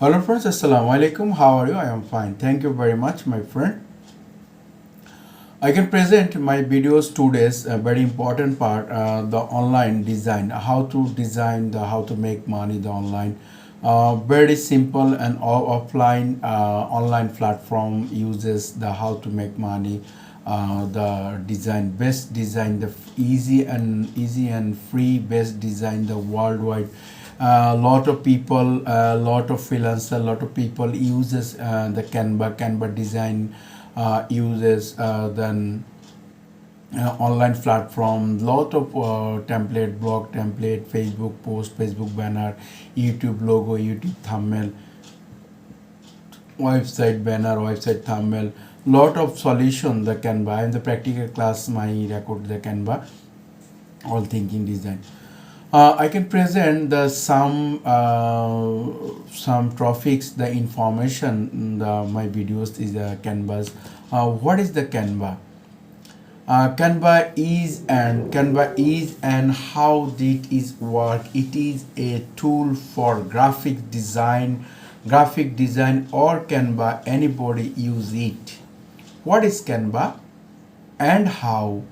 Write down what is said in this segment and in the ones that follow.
Hello friends, Assalamu alaikum. How are you? I am fine. Thank you very much, my friend. I can present my videos today's a very important part, the online design, how to design, the how to make money, the online. Very simple and offline online platform uses the how to make money, the design, best design, the easy and free best design, the worldwide. Lot of people, lot of freelancer, lot of people uses the Canva design, uses then online platform, lot of template, blog template, Facebook post, Facebook banner, YouTube logo, YouTube thumbnail, website banner, website thumbnail, lot of solution the Canva. In the practical class my record the Canva all thinking design. I can present the some topics, the information. My videos is Canvas. What is the Canva? Canva is and how it is work. It is a tool for graphic design or Canva. Anybody use it. What is Canva and how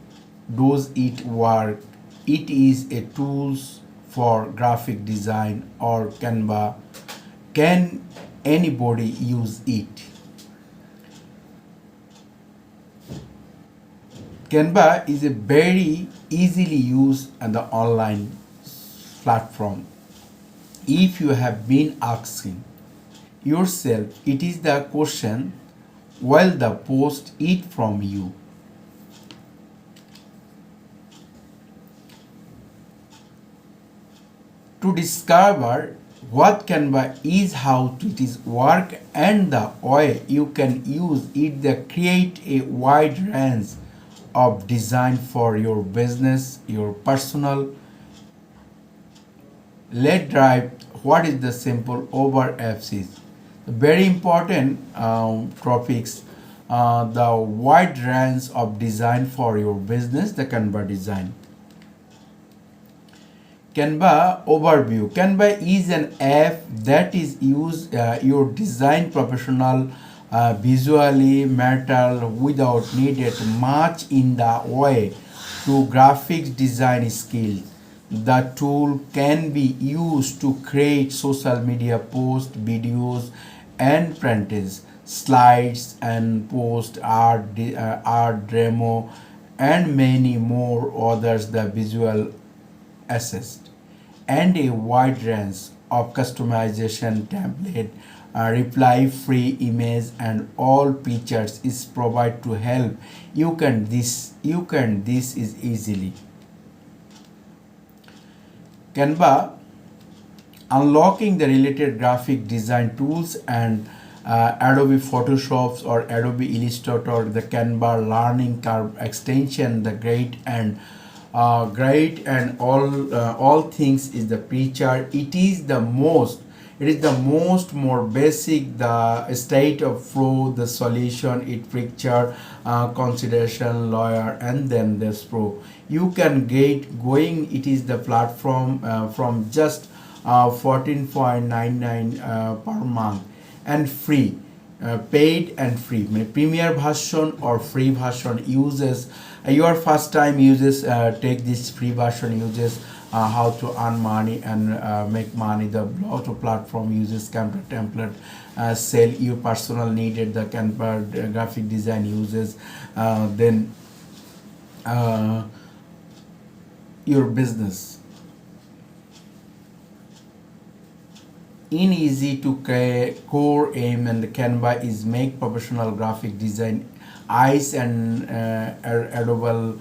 does it work? It is a tools for graphic design or Canva. Can anybody use it? Canva is a very easily used and the online platform. If you have been asking yourself, it is the question, will the post it from you? To discover what Canva is, how it is work, and the way you can use it, to create a wide range of design for your business, your personal. Let's drive what is the simple over FCs. Very important topics. The wide range of design for your business, the Canva design. Canva overview. Canva is an app that is used your design professional visually matter without needed much in the way to graphics design skills. The tool can be used to create social media posts, videos, and prints, slides and post art, art demo, and many more others. The visual assist and a wide range of customization template, reply free image and all features is provided to help you can this is easily. Canva unlocking the related graphic design tools and Adobe Photoshop or Adobe Illustrator, the Canva learning curve extension, the great and all things is the feature. It is the most more basic, the state of flow, the solution, it picture, consideration, lawyer, and then this pro. You can get going. It is the platform from just 14.99 per month and free, paid and free. Premier version or free version uses your first time uses take this free version uses how to earn money and make money. The auto platform uses Canva template, sell your personal needed, the Canva graphic design uses then your business in easy to core aim, and the Canva is make professional graphic design eyes and audible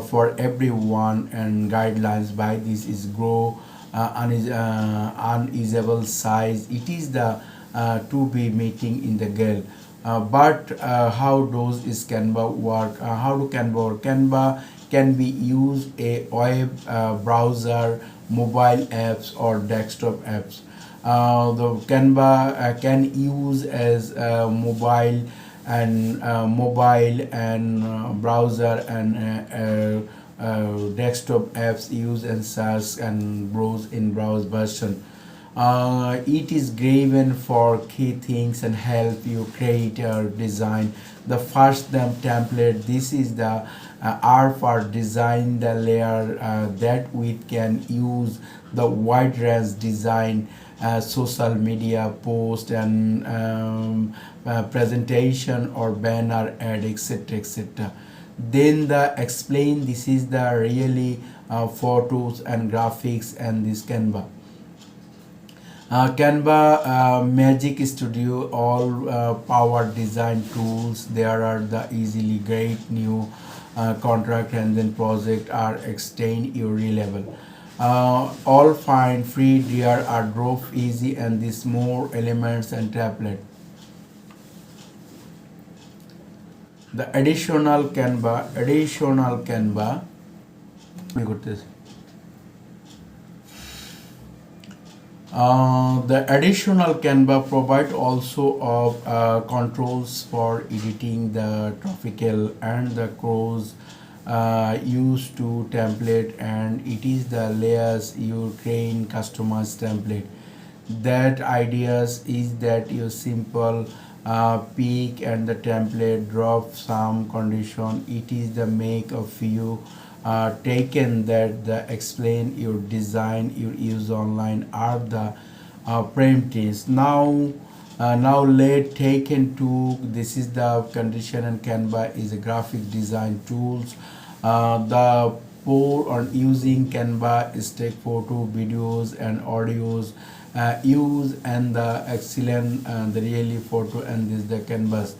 for everyone, and guidelines by this is grow unusable size. It is the to be meeting in the girl. But how does is Canva work? How do Canva work? Canva can be used a web browser, mobile apps, or desktop apps. The Canva can use as mobile and browser and desktop apps use and search and browse in browse version. It is given for key things and help you create or design the first them template. This is the R for design the layer that we can use the wide range design, social media post and presentation or banner ad, etc, etc. Then the explain, this is the really photos and graphics and this Canva. Canva, Magic Studio, all power design tools. There are the easily great new contract and then project are extend your level. All fine, free, dear are drop easy and this more elements and tablet. The additional Canva. We got this. The additional Canva provide also of controls for editing the graphical and the crows used to template, and it is the layers you train customized template. That ideas is that you simple pick and the template drop some condition. It is the make of you taken that the explain your design you use online are the primitives. Now let taken to this is the condition, and Canva is a graphic design tools. The pour on using Canva is take photo, videos and audios use and the excellent the really photo and this the canvas.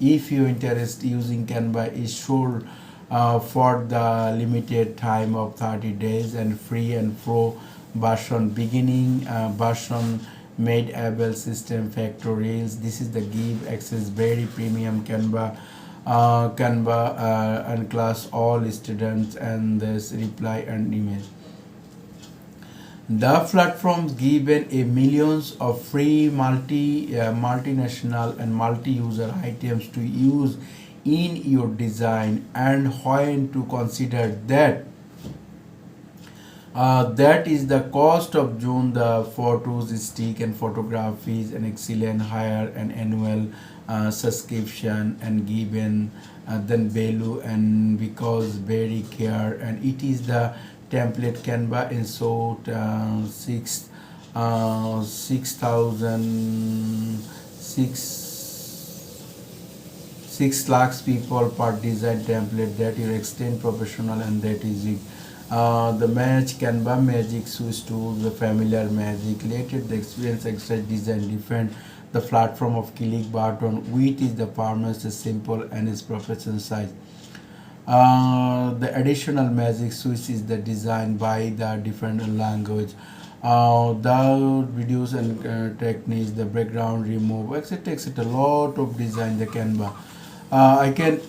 If you interest using Canva is sure for the limited time of 30 days and free and pro version beginning version made able system factorials. This is the give access very premium Canva and class all students and this reply and email. The platforms given a millions of free multinational and multi-user items to use in your design, and when to consider that that is the cost of June the photos stick and photographies and excellent hire an annual subscription and given then value and because very care, and it is the template Canva in short 6 lakhs people per design template that you extend professional and that is it. The match Canva magic switch tools, the familiar magic related the experience extra design different the platform of click button which is the farmers is simple and is professional size. The additional magic switch is the design by the different language. The videos and techniques, the background remove, etc. etc. Lot of design the Canva. I can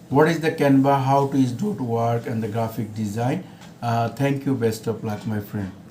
what is the Canva, how to is do to work and the graphic design. Thank you, best of luck my friend.